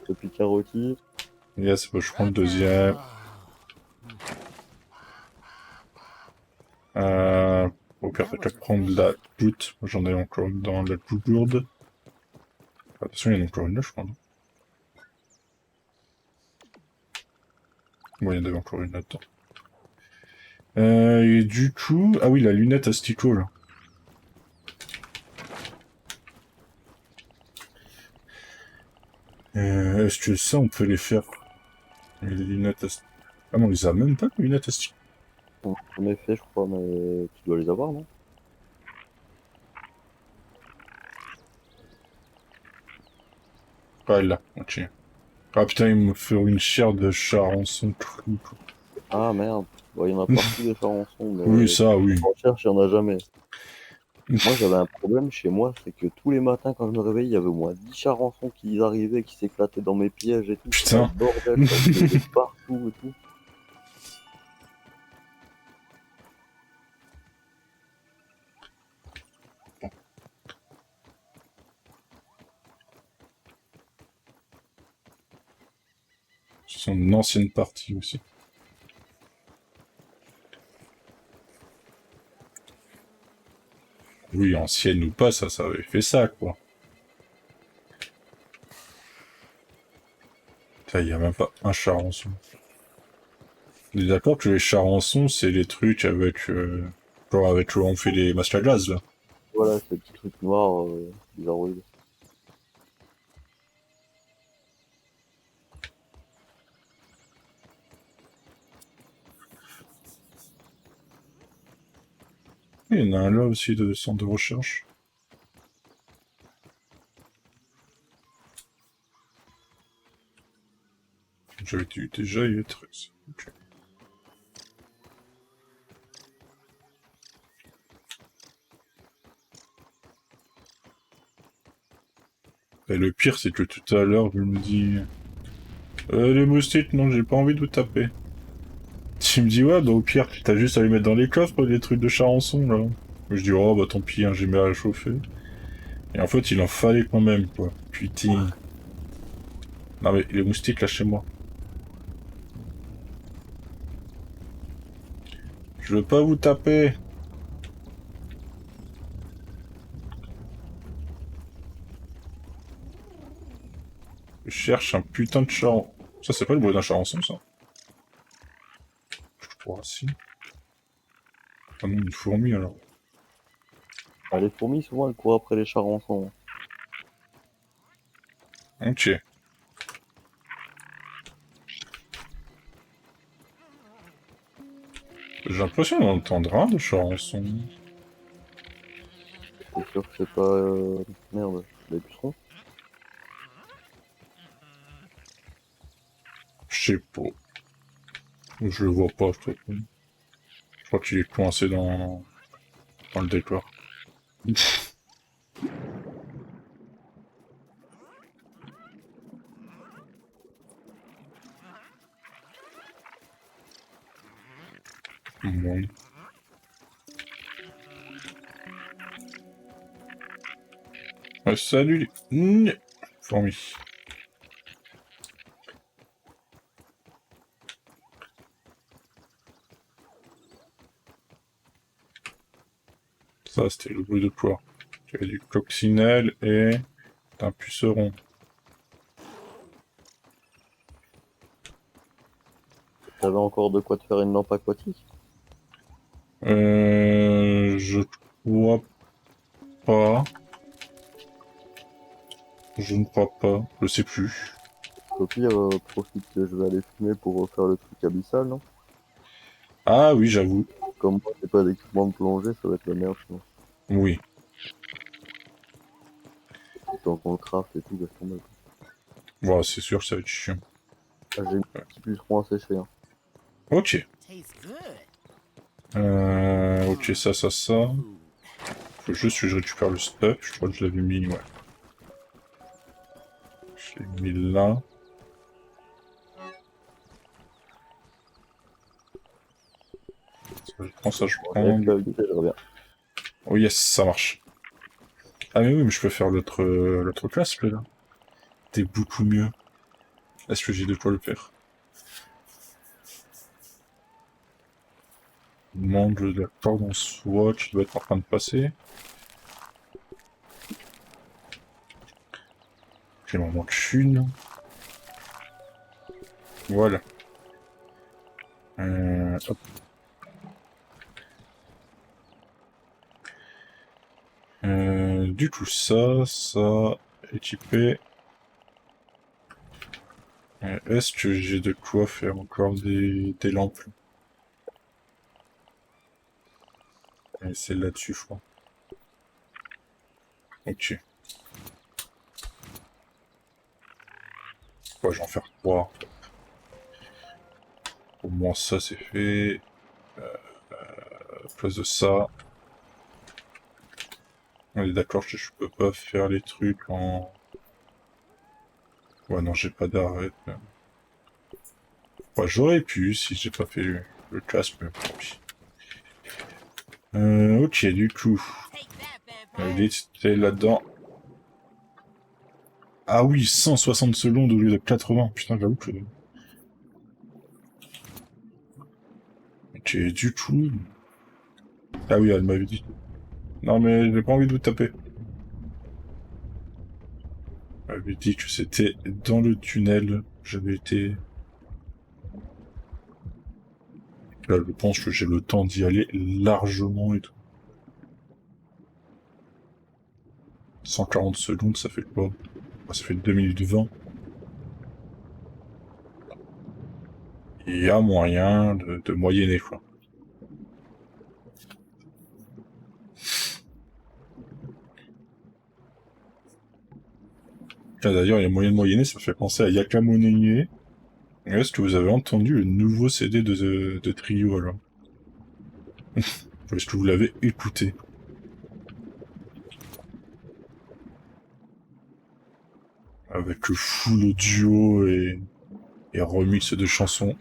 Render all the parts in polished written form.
Depuis Caroti. Yes, bah, je prends le deuxième. Au pire, t'as qu'à prendre la goutte. J'en ai encore une dans la plus lourde. Attention, il y en a encore une là, je crois. Non, bon, il y en avait encore une là-dedans. Et du coup... Ah oui, la lunette asticot, là. Est-ce que ça, on peut les faire? Les lunettes asticot... Ah non, on les a même pas, les lunettes asticot. On a fait, je crois, mais tu dois les avoir, non? Ah, là, ok. Ah putain, ils me font une chair de charançon cru, quoi. Ah merde. Bon, il y en a partout des charançons, Oui, mais ça, oui. en recherche, il n'y en a jamais. Moi, j'avais un problème chez moi, c'est que tous les matins, quand je me réveillais, il y avait au moins 10 charançons qui arrivaient, qui s'éclataient dans mes pièges et tout. C'était un Putain. bordel, quoi. Ils étaient partout et tout. C'est son ancienne partie aussi. Oui, ancienne ou pas, ça avait fait ça, quoi. Putain, il y a même pas un charançon. On est d'accord que les charançons, c'est les trucs avec... genre avec où on fait les masques à gaz, là. Voilà, ces petits trucs noirs, bizarroïdes. Il y en a un là aussi de centre de recherche. J'avais dû déjà y être. Ok. Et le pire, c'est que tout à l'heure, je me dis... les moustiques, non, j'ai pas envie de vous taper. Tu me dis, ouais, bah au pire, t'as juste à les mettre dans les coffres, les trucs de charançon, là. Je dis, oh, bah tant pis, hein, j'ai mis à réchauffer. Et en fait, il en fallait quand même, quoi. Putain. Non mais, les moustiques, là, chez moi. Je veux pas vous taper. Je cherche un putain de charançon. Ça, c'est pas le bruit d'un charançon, ça. Je crois, si. Ah non, une fourmi, alors. Ah, les fourmis, souvent, elles courent après les charançons. Ok. J'ai l'impression d'en entendre un de charançon. C'est sûr que c'est pas... Merde, les pucerons. Je sais pas. Je le vois pas, je trouve. Je crois qu'il est coincé dans le décor. Bon. Salut les... Fourmis. Ça, c'était le bruit de quoi? Il y avait du coccinelle et un puceron. T'avais encore de quoi te faire une lampe aquatique? Je crois pas. Je ne crois pas. Je sais plus. Au pire, profite que je vais aller fumer pour refaire le truc abyssal, non? Ah oui, j'avoue. Comme moi, j'ai pas d'équipement de plongée, ça va être la merde, sinon. Oui. Tant qu'on le craft et tout, laisse tomber. Bon, c'est sûr, ça va être chiant. Ah, j'ai mis un petit puceron à sécher, hein. Ok. Ok, ça. Faut juste que je récupère le stuff. Je crois que je l'avais mis, ouais. Je l'ai mis là. Ça, je prends ça, je Bon, j'avais prends. plus à vite, je reviens. Oh yes, ça marche. Ah mais oui, mais je peux faire l'autre classe, là. T'es beaucoup mieux. Est-ce que j'ai de quoi le faire? Demande la corde en soi, tu dois être en train de passer. Il m'en manque une. Voilà. Hop. Du coup, ça, équipé. Est-ce que j'ai de quoi faire encore des lampes? C'est là-dessus, je crois. Ok. Ouais, j'en faire 3. Au moins ça, c'est fait. À place de ça. On est d'accord que je peux pas faire les trucs en... Ouais, non, j'ai pas d'arrêt. Ouais, j'aurais pu si j'ai pas fait le casque, mais tant pis. Ok, du coup. Il était là-dedans. Ah oui, 160 secondes au lieu de 80. Putain, j'avoue que... Ok, du coup... Ah oui, elle m'avait dit. Non, mais j'ai pas envie de vous taper. Elle m'avait dit que c'était dans le tunnel. J'avais été... Là, je pense que j'ai le temps d'y aller largement et tout. 140 secondes, ça fait quoi? Ça fait 2 minutes 20. Il y a moyen de moyenner, quoi. Tiens, d'ailleurs, il y a moyen de moyenner, ça me fait penser à Yakamonenie. Est-ce que vous avez entendu le nouveau CD de Trio, alors? Est-ce que vous l'avez écouté? Avec le full audio et remix de chansons.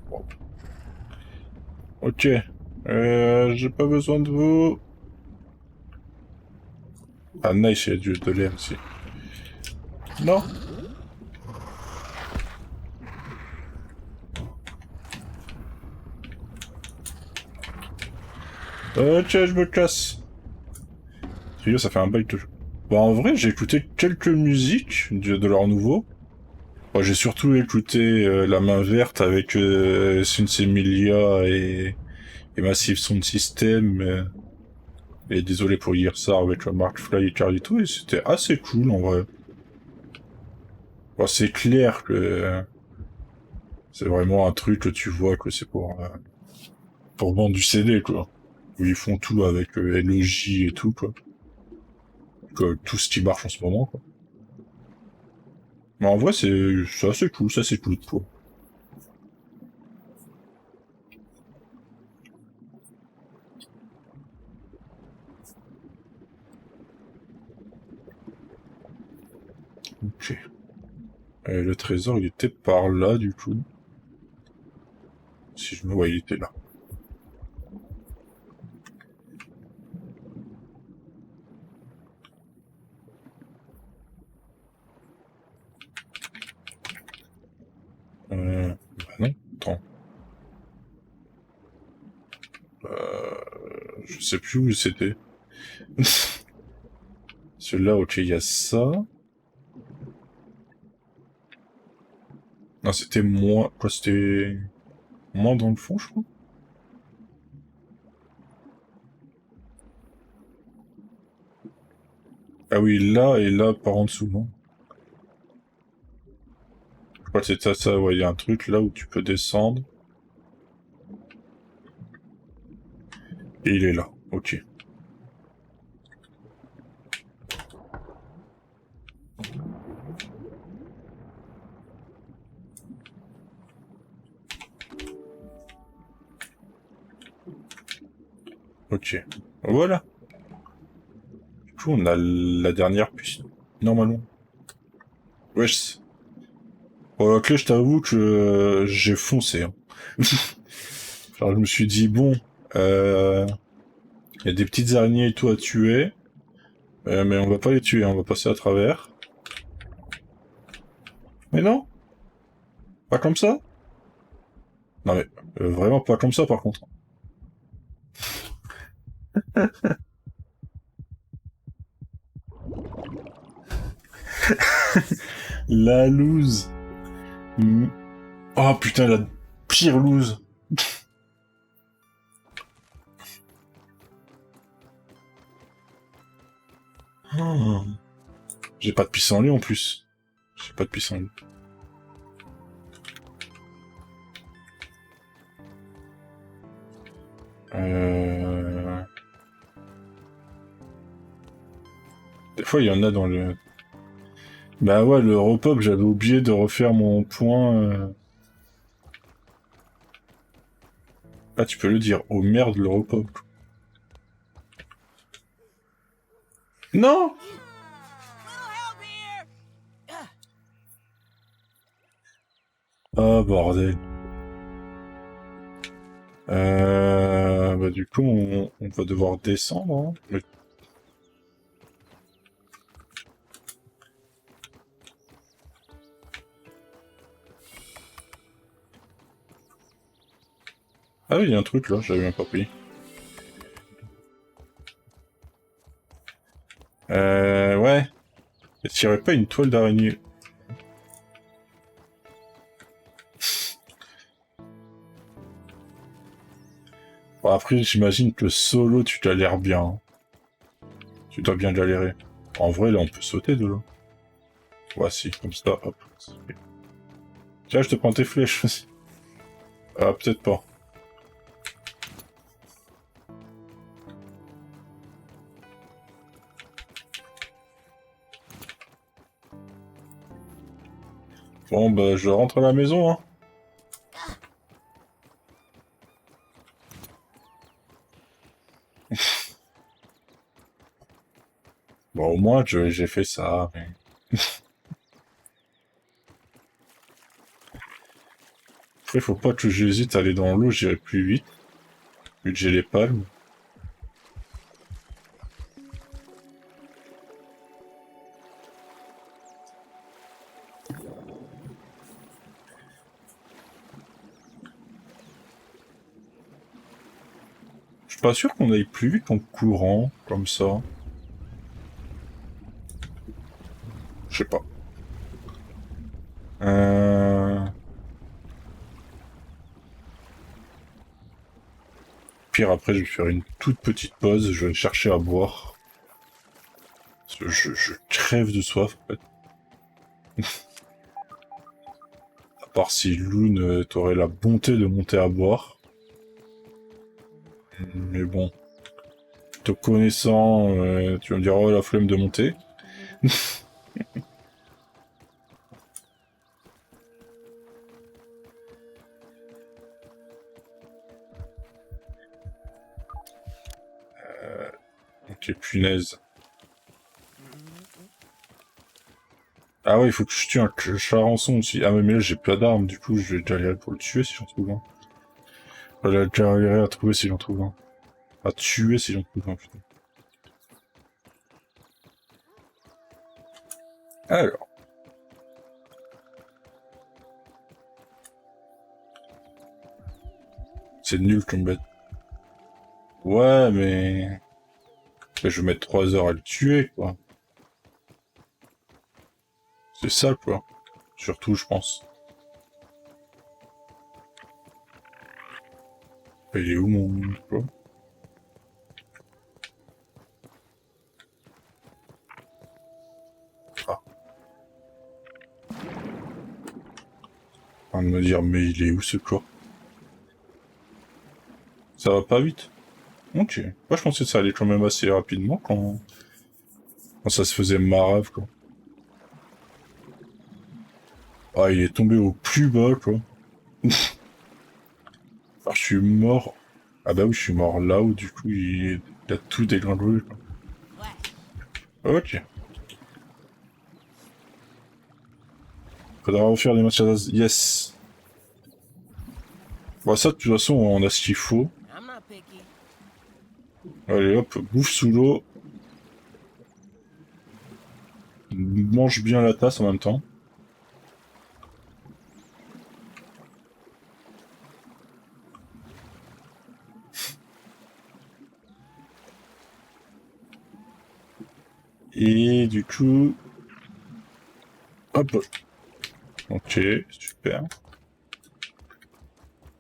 Bon. Ok. J'ai pas besoin de vous. Ah, nice, il y a de l'air ici. Non. Ok, je me casse. Trio, ça fait un bail de jeu. Bah, en vrai, j'ai écouté quelques musiques de leur nouveau. Moi, j'ai surtout écouté La Main Verte avec Suns Emilia et Massive Sound System. Et désolé pour dire ça avec Mark Fly et Carlito, et c'était assez cool en vrai. Bon, c'est clair que c'est vraiment un truc que tu vois que c'est pour vendre du CD, quoi. Où ils font tout avec Logi et tout, quoi. Que, tout ce qui marche en ce moment, quoi. Mais en vrai, c'est assez cool, ça c'est cool, quoi. Ok. Et le trésor, il était par là, du coup. Si je me vois, il était là. Bah non, attends. Je sais plus où c'était. Celui-là, ok, il y a ça. Non, c'était moins... Quoi, c'était... Moins dans le fond, je crois. Ah oui, là et là par en dessous, non? Je crois que c'est ça, ouais, il y a un truc là où tu peux descendre. Et il est là, ok. Ok. Voilà. Du coup, on a la dernière puce. Normalement. Wesh. Pour la clé, je t'avoue que j'ai foncé. Hein. Genre, je me suis dit, bon, y a des petites araignées et tout à tuer, mais on va pas les tuer, on va passer à travers. Mais non, pas comme ça. Non mais, vraiment pas comme ça par contre. La loose. Mm. Oh putain, la pire loose. Oh. J'ai pas de pissenlit en plus. J'ai pas de pissenlit. Des fois, il y en a dans le... Bah ouais, le repop, j'avais oublié de refaire mon point... Ah, tu peux le dire. Oh merde, le repop. Non! Ah, bordel. Bah du coup, on va devoir descendre, hein. Mais... Ah oui, il y a un truc là, j'avais même pas pris. Ouais. Est-ce qu'il y aurait pas une toile d'araignée? Bon, après, j'imagine que solo, tu galères bien. Hein. Tu dois bien galérer. En vrai, là, on peut sauter de là. Voici, comme ça, hop. Tiens, je te prends tes flèches aussi. Ah, peut-être pas. Bon, bah, je rentre à la maison, hein. Bon, au moins, j'ai fait ça. Mais... Après, faut pas que j'hésite à aller dans l'eau, j'irai plus vite. Vu que j'ai les palmes. Je suis pas sûr qu'on aille plus vite en courant, comme ça. Je sais pas. Pire, après, je vais faire une toute petite pause, je vais chercher à boire. Parce que je crève de soif, en fait. À part si Loon t'aurait la bonté de monter à boire. Mais bon. Te connaissant, tu vas me dire, oh, la flemme de monter. Ok, punaise. Ah ouais, il faut que je tue un charançon aussi. Ah mais là, j'ai pas d'armes, du coup, je vais galérer pour le tuer si j'en trouve un. Je vais galérer à trouver si j'en trouve un. À tuer si j'en trouve un, putain. Alors. C'est nul comme bête. Ouais, mais... Je vais mettre 3 heures à le tuer, quoi. C'est ça, quoi. Surtout, je pense. Il est où, mon... quoi? Ah. En train de me dire, mais il est où, ce corps? Ça va pas vite. Ok. Moi, je pensais que ça allait quand même assez rapidement quand ça se faisait marave, quoi. Ah, il est tombé au plus bas, quoi. Alors, je suis mort... Ah bah oui, je suis mort là où, du coup, il a tout dégringolé, quoi. Ok. Faudra refaire des matchs à yes. Bon, ça, de toute façon, on a ce qu'il faut. Allez, hop, bouffe sous l'eau. Mange bien la tasse en même temps. Et du coup... Hop. Ok, super.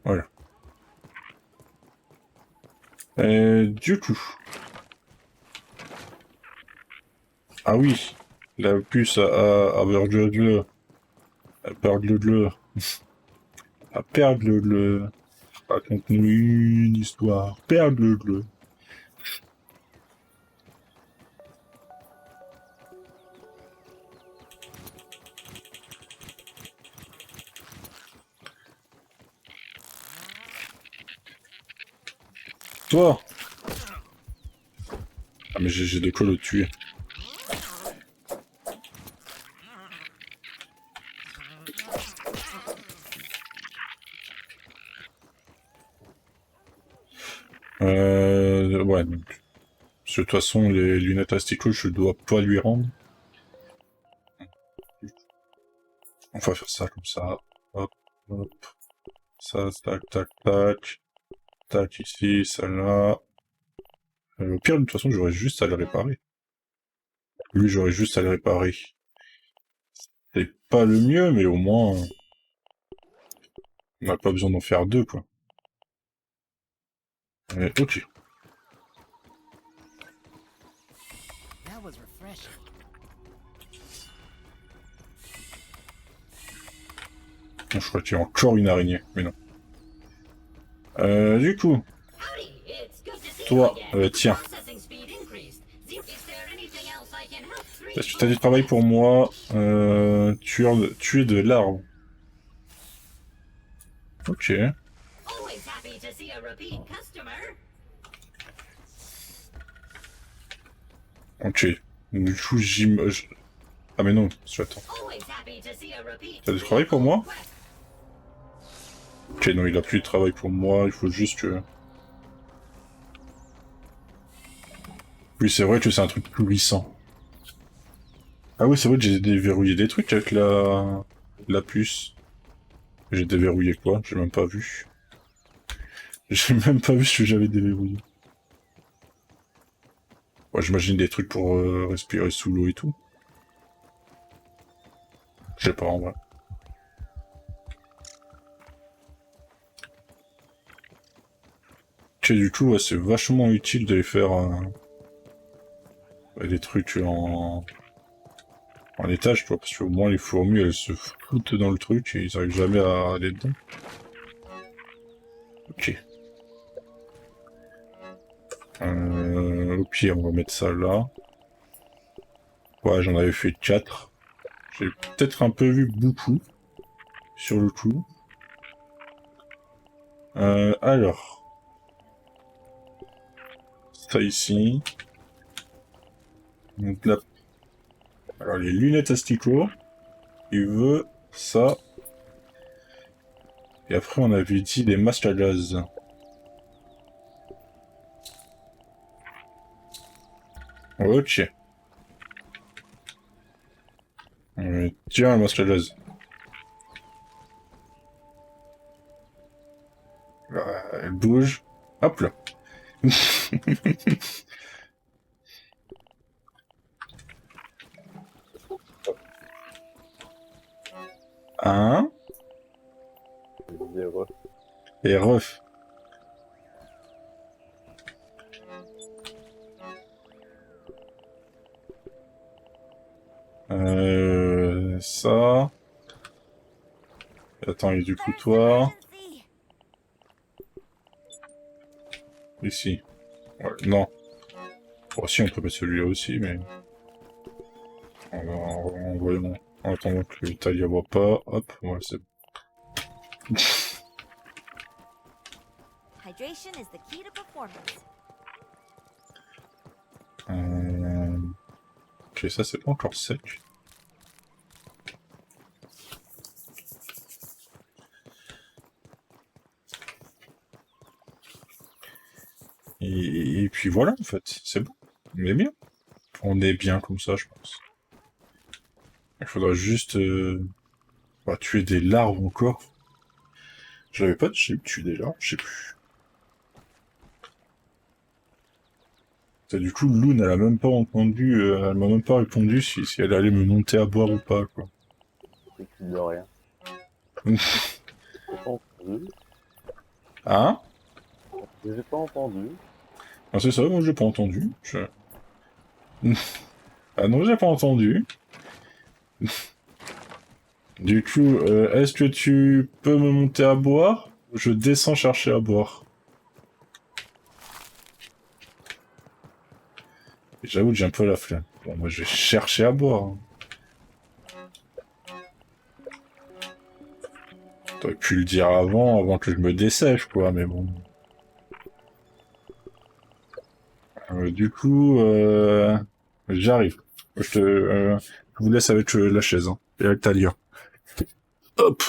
Voilà. Et du coup... Ah oui, la puce à burgle, à burgle, à pergle, raconte-nous une histoire, pergle. Toi! Ah mais j'ai de quoi le tuer. Ouais, donc... Parce que de toute façon, les lunettes asticots, je dois pas lui rendre. On va faire ça comme ça. Hop, hop. Ça, tac, tac, tac. Tac, ici, ça là. Au pire, de toute façon, j'aurais juste à le réparer. Lui, j'aurais juste à le réparer. C'est pas le mieux, mais au moins... On n'a pas besoin d'en faire deux, quoi. Ok. Je crois qu'il y a encore une araignée, mais non. Du coup... Toi, tiens. Est-ce que tu as du travail pour moi tuer de l'arbre. Ok. Ok. Du coup, ah mais non, attends. T'as du travail pour moi? Ok, non, il a plus de travail pour moi, il faut juste que... Oui, c'est vrai que c'est un truc pourrissant. Ah oui, c'est vrai que j'ai déverrouillé des trucs avec la puce. J'ai déverrouillé quoi? J'ai même pas vu. J'ai même pas vu ce que j'avais déverrouillé. Ouais, j'imagine des trucs pour respirer sous l'eau et tout. Je sais pas, en vrai. Ok, du coup, ouais, c'est vachement utile de les faire... des trucs en étage, quoi, parce qu'au moins les fourmis, elles se foutent dans le truc et ils arrivent jamais à aller dedans. Ok. Au pire, on va mettre ça là. Ouais, j'en avais fait 4. J'ai peut-être un peu vu beaucoup, sur le coup. Alors. Ça ici. Donc là... Alors, les lunettes asticots. Il veut ça. Et après, on avait dit des masques à gaz. Ok. Tiens, un masque à gaz. Elle bouge. Hop là. Un. Et ref. Ça. Attends, il y a du couteau. Ici. Ouais, non. Bon, si, on peut mettre celui-là aussi, mais... On va envoyer en attendant que le taille voit pas. Hop, voilà, c'est bon. Hydration is the key to performance. Ok, ça, c'est pas encore sec. Et puis voilà, en fait, c'est bon. On est bien. On est bien comme ça, je pense. Il faudra juste tuer des larves encore. J'avais pas tué des larves, je sais plus. Du coup, Loon, elle a même pas entendu, elle m'a même pas répondu si elle allait me monter à boire ou pas, quoi. C'est que de rien. J'ai pas entendu. Hein? J'ai pas entendu. Ah, c'est ça, moi j'ai pas entendu. Ah non, j'ai pas entendu. Du coup, est-ce que tu peux me monter à boire? Je descends chercher à boire. J'avoue que j'ai un peu la flemme. Bon, moi je vais chercher à boire. Hein. T'aurais pu le dire avant que je me dessèche, quoi, mais bon. Du coup, j'arrive. Je vous laisse avec la chaise, hein, et avec Talia. Hop!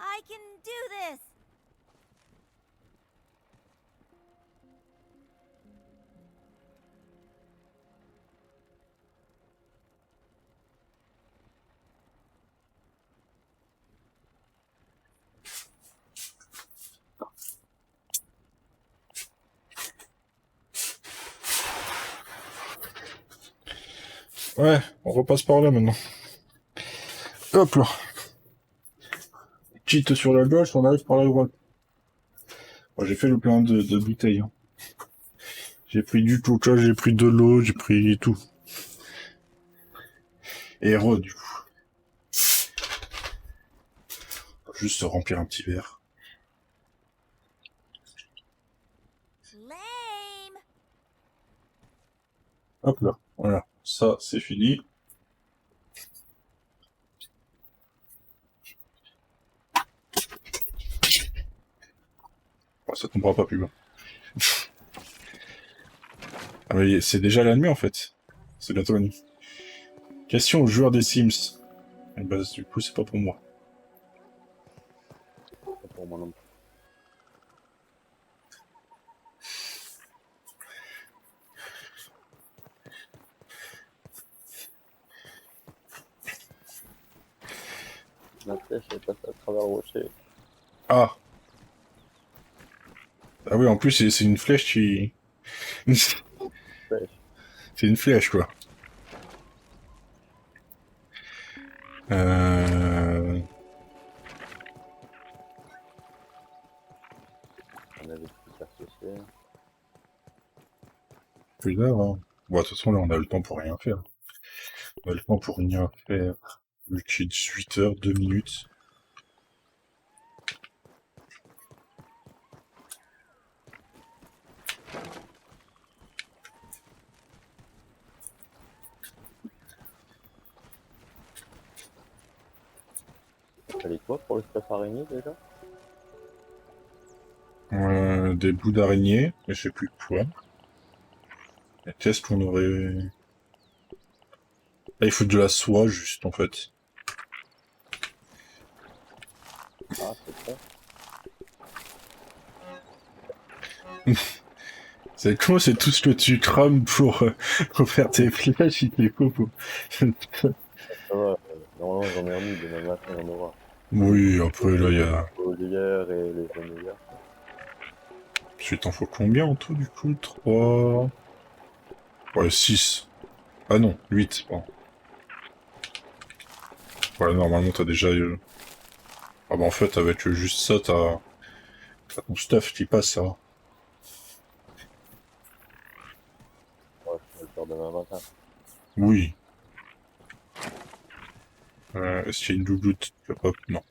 I can do this! Ouais, on repasse par là maintenant. Hop là. Cheat sur la gauche, on arrive par la droite. Bon, j'ai fait le plein de bouteilles. Hein. J'ai pris du coca, j'ai pris de l'eau, j'ai pris tout. Et du coup. Juste remplir un petit verre. Lame! Hop là, voilà. Ça, c'est fini. Oh, ça tombera pas plus bas. Ah mais c'est déjà la nuit en fait. C'est bientôt la nuit. Question aux joueurs des Sims. Et bah du coup c'est pas pour moi. C'est pour moi non plus. La flèche est passée à travers le rocher. Ah. Ah oui en plus c'est une flèche qui... Flèche. C'est une flèche quoi. On avait tout associé. Plus là, hein. Bon, de toute façon là on a le temps pour rien faire. On a le temps pour rien faire. Vu qu'il est 18h, 2 minutes. Fallait quoi pour le stress araignée déjà? Des bouts d'araignée, mais je sais plus quoi. Et qu'est-ce qu'on aurait... Là, il faut de la soie, juste, en fait. Ah, c'est ça. C'est quoi, c'est tout ce que tu crames pour faire tes flèches, il te les coupe. Ça va, normalement j'en ai remis, demain matin on aura. Oui, après, là, il y a... Olière et les omégas. Il t'en faut combien en tout, du coup? 3... Ouais, 6. Ah non, 8, bon. Ouais, normalement, t'as déjà... Ah bah en fait, avec juste ça, t'as ton stuff qui passe, ça. de l'avatar. Oui. Est-ce qu'il y a une louloute? Hop, non.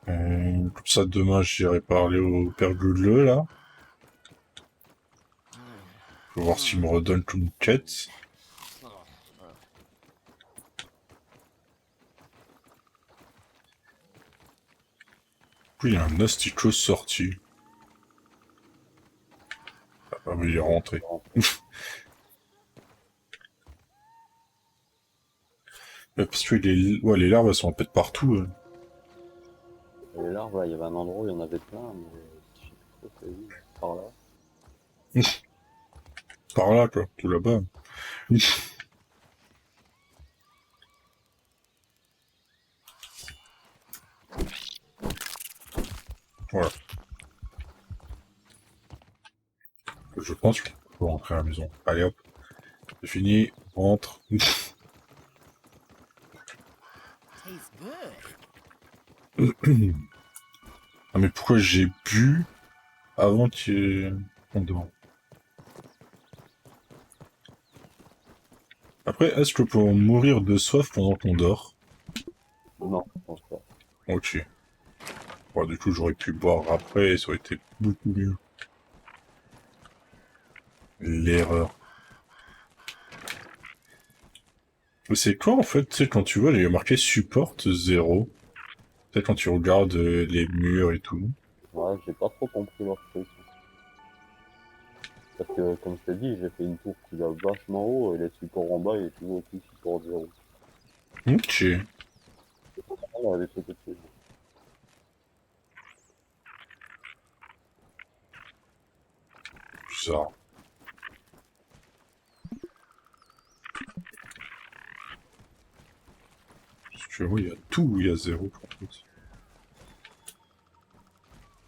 Comme ça, demain, j'irai parler au père Goudeleux, là. Faut voir s'il me redonne une quête. Puis, il y a un asticot sorti. Ah, mais il est rentré. Parce que les larves, elles sont un peu de partout. Et là, voilà, il y avait un endroit où il y en avait plein, mais je sais plus trop c'est où, par là. Par là, quoi. Tout là-bas. Voilà. Je pense qu'il faut rentrer à la maison. Allez hop. C'est fini. On rentre. Tastes good. Ah, mais pourquoi j'ai bu avant qu'on dort? Après, est-ce que pour mourir de soif pendant qu'on dort? Non, je pense pas. Ok. Bon, du coup, j'aurais pu boire après et ça aurait été beaucoup mieux. L'erreur. Mais c'est quoi, en fait, tu sais, quand tu vois, il y a marqué support 0. Peut-être quand tu regardes les murs et tout. Ouais, j'ai pas trop compris leur truc. Parce que, comme je t'ai dit, j'ai fait une tour qui va vachement haut et les supports en bas, il est toujours aussi support 0. Ok. Ah, des trucs au-dessus. Bizarre. Parce que oui, il y a tout, il y a 0, en fait.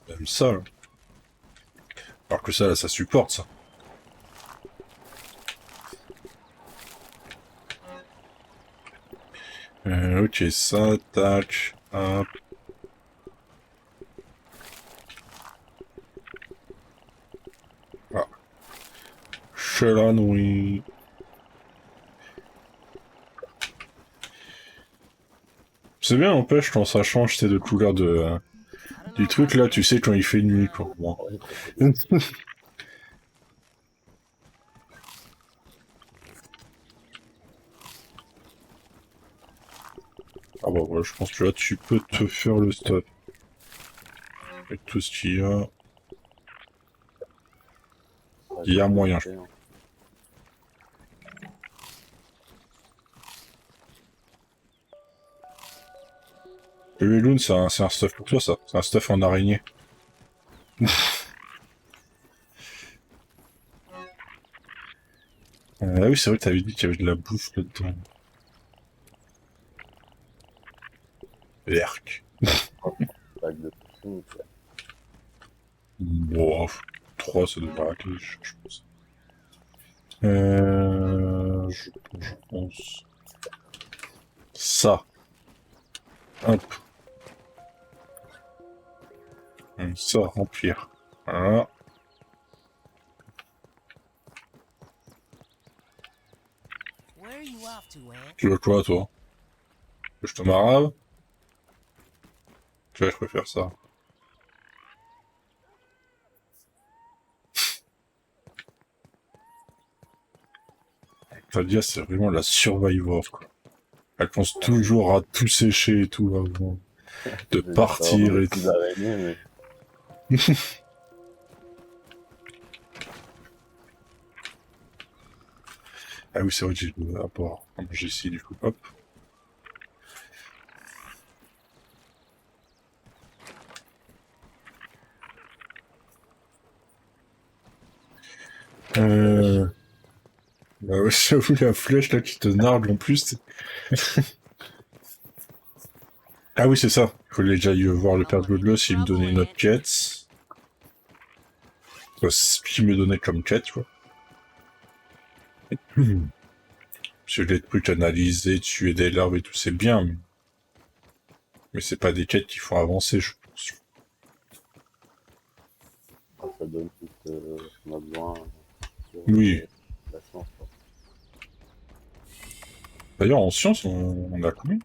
Même ça, là. Alors que ça, là, ça supporte, ça. Ok, ça, tac, hop. Ah. Chelan, oui. C'est bien, n'empêche, quand ça change, c'est de couleur du truc, là, tu sais, quand il fait nuit, quoi. Bon. Ouais, Ah bah voilà, je pense que là, tu peux te faire le stop. Avec tout ce qu'il y a. Il y a moyen, je pense. Le Loon, c'est un stuff pour toi, ça. C'est un stuff en araignée. Ah oui, c'est vrai que t'avais dit qu'il y avait de la bouffe là-dedans. L'erc. Bague de potion, quoi. Bon, 3, ça devrait aller, je pense. Je pense... Ça. Hop. Ça, remplir. Voilà. Where are you off to, Ant? Tu veux quoi, toi? Que je te marave? Tu vois, je préfère ça. Tadia, c'est vraiment la survivor, quoi. Elle pense toujours à tout sécher et tout avant de partir et tout. D'araignée, mais Ah oui, c'est vrai que j'ai le rapport. J'ai ici, du coup. Hop. Bah ouais, j'avoue, la flèche là qui te nargue en plus. Ah oui, c'est ça. Il fallait déjà y voir le père de Godlos s'il me donnait une autre quête. Enfin, ce qu'il me donnait comme quête, tu vois. Parce que les trucs analysés, tuer des larves et tout, c'est bien, mais... Mais c'est pas des quêtes qui font avancer, je pense. Ah, ça donne tout ce qu'on a besoin pour Oui. la science, quoi. D'ailleurs, en science, on a combien?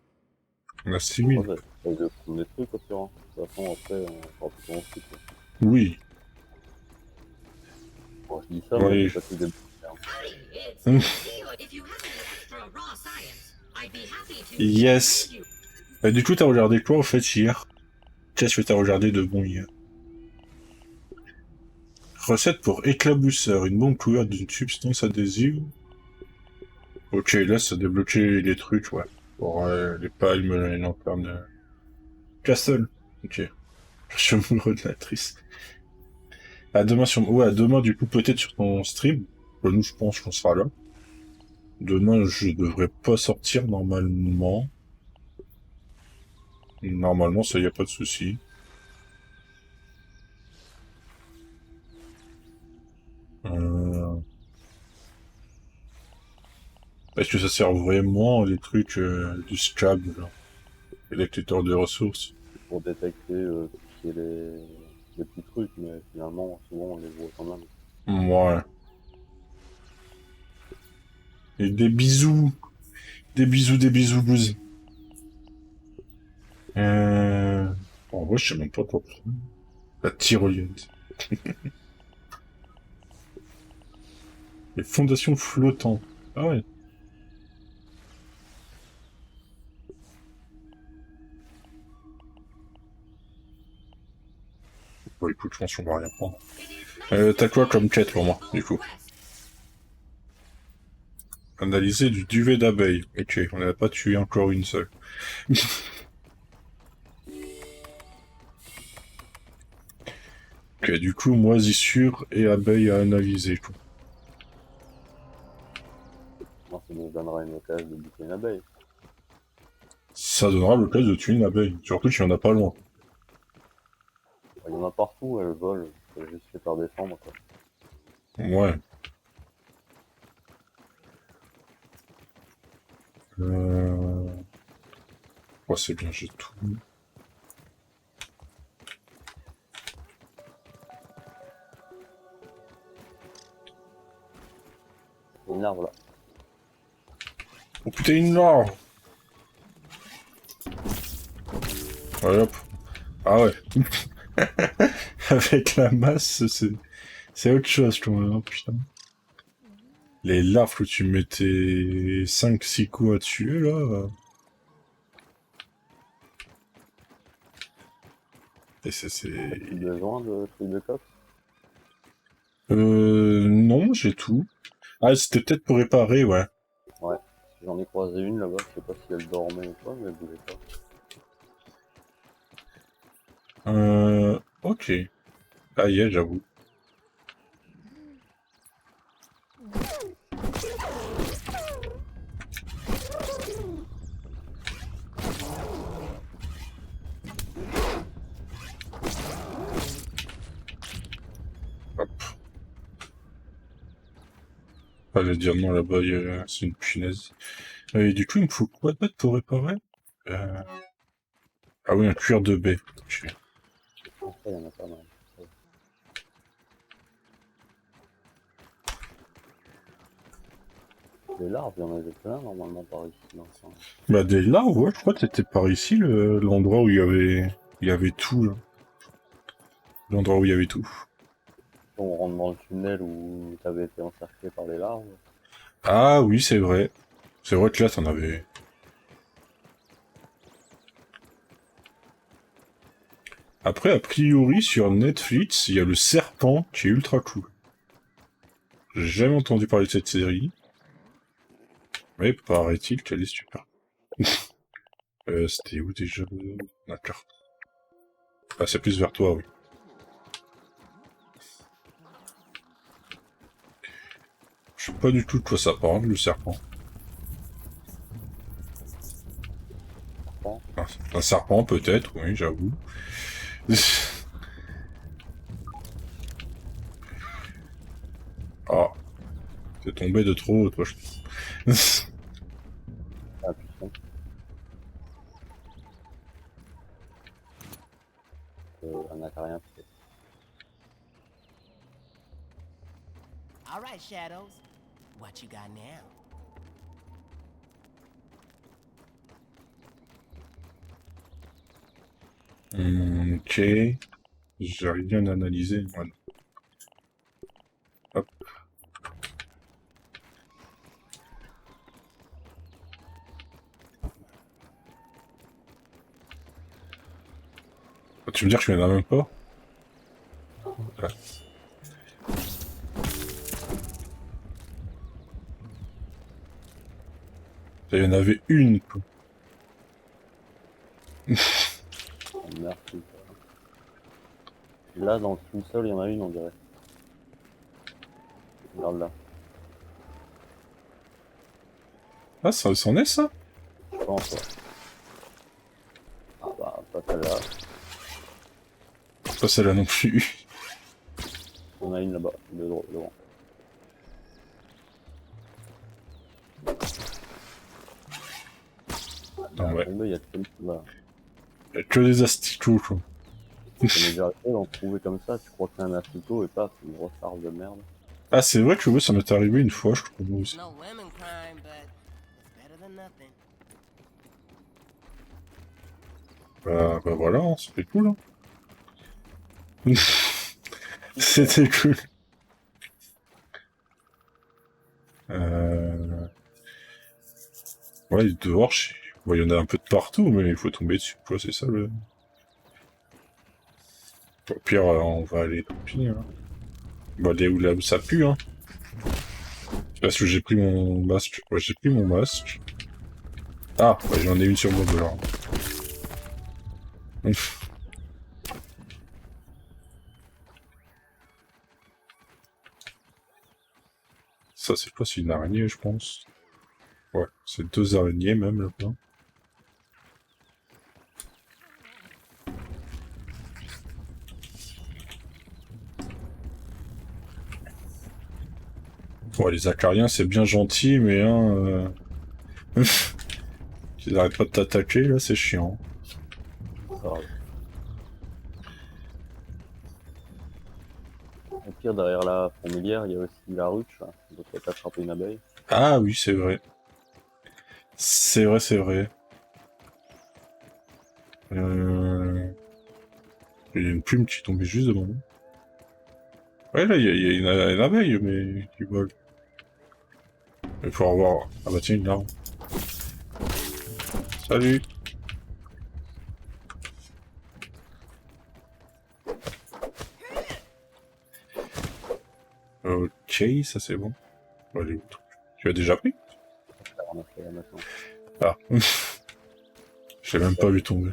On a 6000. Ouais, bah, c'est le premier truc au pire, hein. De toute façon, après, on fera plus ensuite, quoi. Oui. Bon, je dis ça, moi j'ai Ouais. pas tout débloqué, hein. Yes. Du coup, t'as regardé quoi, en fait, hier? Qu'est-ce que t'as regardé de bon hier? Recette pour éclabousseur. Une bombe couverte d'une substance adhésive. Ok, là, ça débloquait les trucs, ouais. Pour les palmes, les lanternes. Castle. Ok. Je me rednatrice. À demain sur... Ouais, à demain, du coup, peut-être sur ton stream. Nous, je pense qu'on sera là. Demain, je devrais pas sortir, normalement. Normalement, ça y a pas de souci. Euh... Est-ce que ça sert vraiment, les trucs du scrap, genre, et lecteur de ressources? Pour détecter tout ce qui est les petits trucs, mais finalement, souvent on les voit quand même. Ouais. Et des bisous. Des bisous, blues. En vrai, je sais même pas quoi prendre. La tyrolienne. Les fondations flottantes. Ah ouais. Bon, écoute, je pense qu'on va rien prendre. T'as quoi comme quête pour moi, du coup? Analyser du duvet d'abeilles. Ok, on n'a pas tué encore une seule. Ok, du coup, moisissure et abeilles à analyser, quoi. Moi, ça nous donnera une occasion de buter une abeille. Ça donnera l'occasion de tuer une abeille. Surtout qu'il y en a pas loin. Il y en a partout, elles volent, faut juste les faire descendre, quoi. Ouais. Ouais, c'est bien, j'ai tout. Il y a une arbre là. Oh putain, une larve! Ouais, hop. Ah ouais. Avec la masse, c'est autre chose, quand même, hein, putain. Les larves que tu mettais 5-6 coups à tuer, là... Et c'est... As-tu besoin de trucs de cops? Non, j'ai tout. Ah, c'était peut-être pour réparer, ouais. Ouais. J'en ai croisé une là-bas, je sais pas si elle dormait ou quoi, mais elle bougeait pas. Ok. Ah, yeah, j'avoue. Hop. Fallait dire non, là-bas, c'est une punaise. Et du coup, il me faut quoi de bête pour réparer? Euh... Ah oui, un cuir de baie. Ok. Après, il y en a pas mal. Les larves, il y en avait plein normalement par ici dans le coin. Bah, des larves, ouais, je crois que c'était par ici, l'endroit où il y avait tout, là. L'endroit où il y avait tout. On rentre dans le tunnel où t'avais été encerclé par les larves. Ah oui, c'est vrai. C'est vrai que là, t'en avais... Après, a priori, sur Netflix, il y a le serpent qui est ultra cool. J'ai jamais entendu parler de cette série. Mais paraît-il qu'elle est super. C'était où déjà la carte? Ah, c'est plus vers toi, oui. Je sais pas du tout de quoi ça parle, le serpent. Un serpent, peut-être, oui, j'avoue. Ah, t'es tombé de trop haut, toi, je pense. Ah putain. un acarien peut-être. All right, Shadows. What you got now? Ok. J'ai rien analysé. Voilà. Hop. Tu veux dire que je viens même pas? Ouais. Il y en avait une, quoi. Merci. Là, dans le sous-sol, il y en a une, on dirait. Regarde là. Ah, ça c'en est, ça? Je pense, ouais. Ah bah, pas celle-là. Pas celle-là non plus. Il y en a une là-bas, devant. Ah ouais. Il y a que là. Il y a que des asticots, quoi. Ça m'est déjà arrivé d'en trouver comme ça, tu crois que c'est un asticot et paf, une grosse arbre de merde. Ah, c'est vrai que ouais, ça m'est arrivé une fois, je crois, moi aussi. No women crime, but it's better than nothing. Bah voilà, hein, c'était cool, hein. C'était cool. Ouais, dehors, bon, il y en a un peu de partout, mais il faut tomber dessus, quoi, c'est ça le... Au pire, on va aller, tant pis, hein. On va aller là où ça pue, hein. Parce que j'ai pris mon masque. Ouais, j'ai pris mon masque. Ah, ouais, j'en ai une sur moi, alors. Ça, c'est quoi? C'est une araignée, je pense. Ouais, c'est 2 araignées, même, là-bas. Ouais, les acariens, c'est bien gentil, mais hein... Ils arrêtent pas de t'attaquer, là, c'est chiant. Ça va. Au pire, derrière la fourmilière, il y a aussi la ruche, là. On doit peut-être attraper une abeille. Ah oui, c'est vrai. C'est vrai, c'est vrai. Il y a une plume qui est tombée juste devant nous. Ouais, là, il y a une abeille, mais qui vole. Il faut revoir. Ah bah tiens, une larve. Salut. Ok, ça c'est bon. On va aller où? Tu as déjà pris? On a fait là maintenant. Ah. Je l'ai même pas vu tomber.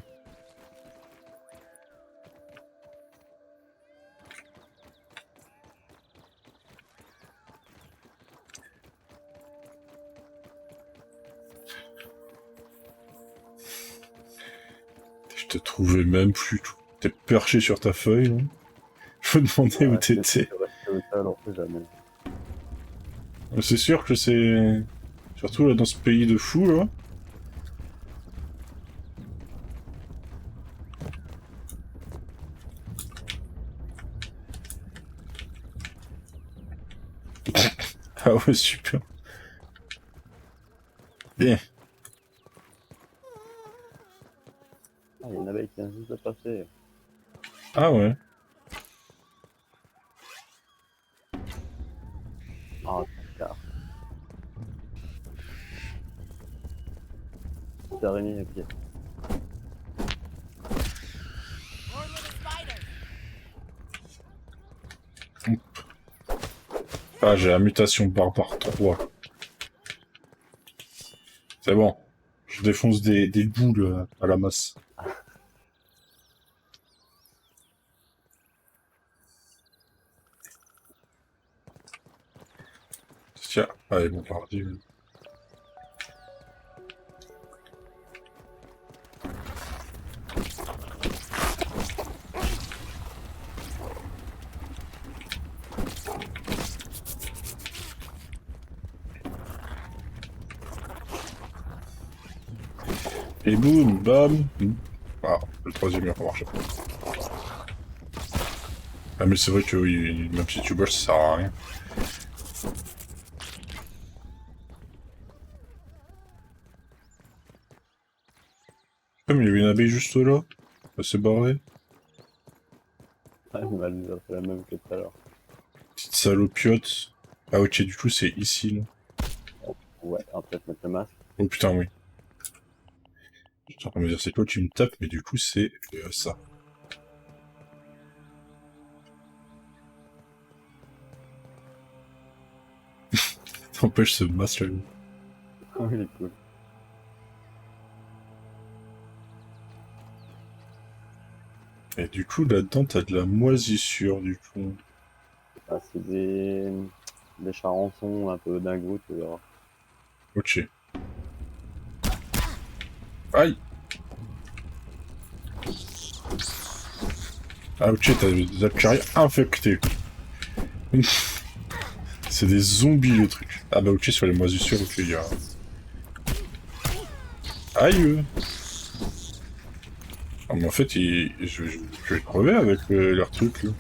Je te trouvais même plus. T'es perché sur ta feuille. Hein. Je me demandais où t'étais. Alors que jamais. C'est sûr que c'est... Surtout là dans ce pays de fous là. Ah ouais, super. Bien. Ah, il y a une abeille qui vient juste de passer. Ah ouais. Ah, car. Petite araignée à pied. More little spiders. Ah, j'ai la mutation barbare 3. C'est bon. Je défonce des boules à la masse. Tiens, allez, bon, parti. Et boum, bam. Ah, le troisième mur, ça marche. Ah mais c'est vrai que oui, même si tu bosses, ça sert à rien. Comme il y avait une abeille juste là, ça s'est barré. Ouais, mais elle nous a fait la même que tout à l'heure. Petite salopiote. Ah ok, du coup c'est ici là. Ouais, on va peut-être mettre le masque. Oh putain oui. J'étais en train de me dire c'est toi tu me tapes, mais du coup c'est ça. N'empêche ce masque là. Ah oui, il est cool. Et du coup là-dedans t'as de la moisissure du coup. Ah, c'est des charançons un peu dingo, tu verras. Ok. Aïe. Ah ok, t'as des acariens infectés. C'est des zombies le truc. Ah bah ok, sur les moisissures, ok, il y a... Aïe. Ah mais en fait, je vais crever avec leur truc là.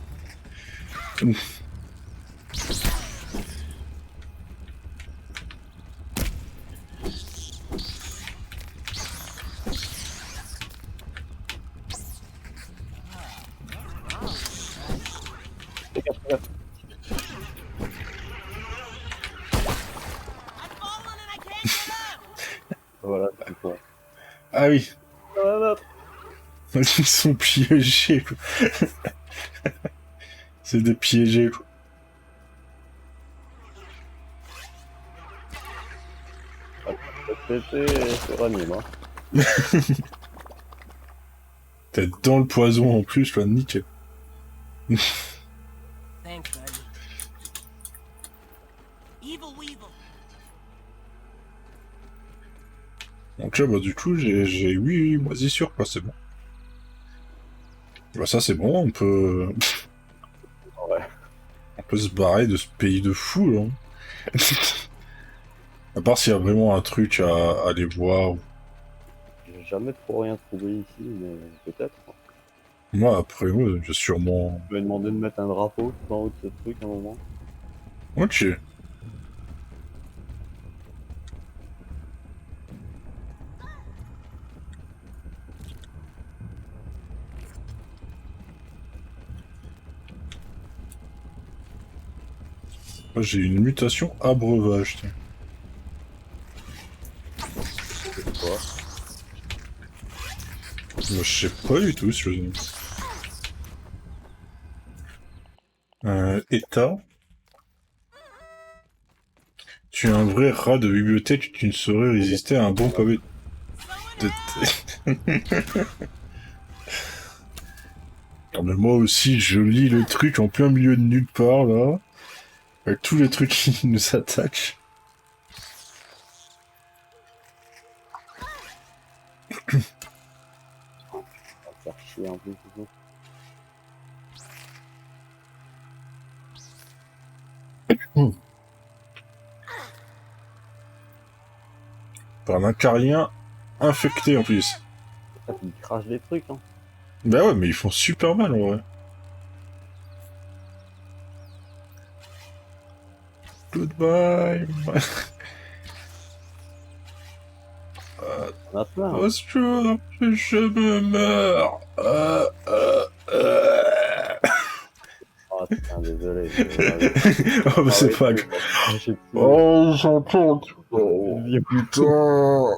I've fallen and I can't get up. Voilà, c'est bon. Ah oui. Voilà. Ils sont piégés quoi. C'est des piégés quoi. C'est ranime, hein. T'es dans le poison en plus, là, nickel. Thanks, buddy. Evil Weevil. Donc là, bah du coup, j'ai 8 moisissures, quoi, c'est bon. Bah ça, c'est bon, on peut... Ouais. On peut se barrer de ce pays de fou, là. À part s'il y a vraiment un truc à aller voir. J'ai jamais trop rien trouvé ici, mais peut-être. Moi, après, ouais, j'ai sûrement... Je vais demander de mettre un drapeau tout en haut de ce truc à un moment. Ok. Moi, j'ai une mutation à breuvage, tiens. C'est quoi? Moi, je sais pas du tout, ce jeu. État. Tu es un vrai rat de bibliothèque, tu ne saurais résister à un bon pavé de... Non, mais moi aussi, je lis le truc en plein milieu de nulle part, là. Avec tous les trucs qui nous attaquent. On va faire chier en plus. C'est tout. Par un acarien infecté, en plus. Ah, il crache des trucs, hein. Bah ouais, mais ils font super mal, en vrai. Goodbye. On a plein. Hein. Au secours, je me meurs. Ah, putain, désolé. Oh, mais c'est pas grave. Oh, j'entends. Oh, putain.